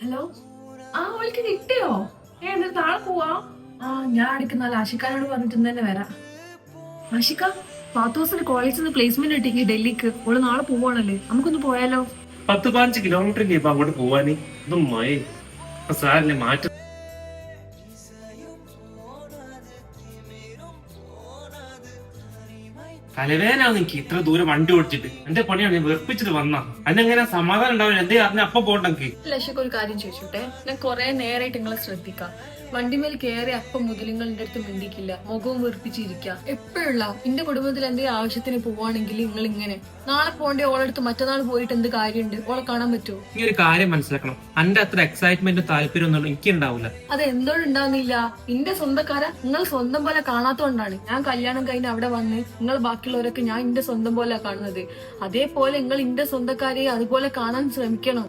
Hello. ഓൾക്ക് കിട്ടിയോ? എന്നിട്ട് നാളെ പോവാ? ഞാൻ അടിക്കുന്ന ആഷിക്കാനോട് പറഞ്ഞിട്ട് തന്നെ വരാം. ആഷിക, പാത്തോസിന് കോളേജിൽ നിന്ന് പ്ലേസ്മെന്റ് കിട്ടി ഡൽഹിക്ക്. ഓള് നാളെ പോവാണല്ലേ, നമുക്കൊന്ന് പോയാലോ? 10-15 കിലോമീറ്റർ ഇല്ലേ ഇപ്പൊ അങ്ങോട്ട് പോവാന്? ഇതും മഴ സാറിന് മാറ്റം. തലവേദനാണ് എനിക്ക് ഇത്ര ദൂരം വണ്ടി ഓടിച്ചിട്ട്. എന്റെ പണിയാണ് ഞാൻ വെറുപ്പിച്ചിട്ട് വന്നാ. അതിനെങ്ങനെ സമാധാനം ഉണ്ടാവില്ല. എന്തേ അറിഞ്ഞ അപ്പൊ പോണ്ടെങ്കിൽ. ലക്ഷ്യൊക്കെ ഒരു കാര്യം ചോദിച്ചോട്ടെ, ഞാൻ കുറെ നേരമായിട്ട് നിങ്ങളെ ശ്രദ്ധിക്കാം. വണ്ടിമേൽ കയറി അപ്പം മുതൽ നിങ്ങളുടെ അടുത്ത് മിണ്ടിക്കില്ല, മുഖവും വെറുപ്പിച്ചിരിക്കുക. എപ്പോഴുള്ള എന്റെ കുടുംബത്തിൽ എന്തെങ്കിലും ആവശ്യത്തിന് പോവാണെങ്കിൽ നിങ്ങൾ ഇങ്ങനെ. നാളെ പോകണ്ടേ ഓളടുത്ത് മറ്റന്നാൾ പോയിട്ട് എന്ത് കാര്യമുണ്ട്? ഓളെ കാണാൻ പറ്റുമോ? ഈ ഒരു കാര്യം മനസ്സിലാക്കണം, എന്റെ അത്ര എക്സൈറ്റ്മെന്റും താല്പര്യം ഒന്നും എനിക്ക് ഉണ്ടാവില്ല. അത് എന്തുകൊണ്ടുണ്ടാവുന്നില്ല? എന്റെ സ്വന്തക്കാരെ നിങ്ങൾ സ്വന്തം പോലെ കാണാത്തോണ്ടാണ്. ഞാൻ കല്യാണം കഴിഞ്ഞ് അവിടെ വന്ന് നിങ്ങൾ ബാക്കിയുള്ളവരൊക്കെ ഞാൻ എന്റെ സ്വന്തം പോലെ കാണുന്നത്. അതേപോലെ നിങ്ങൾ എന്റെ സ്വന്തക്കാരെ അതുപോലെ കാണാൻ ശ്രമിക്കണം.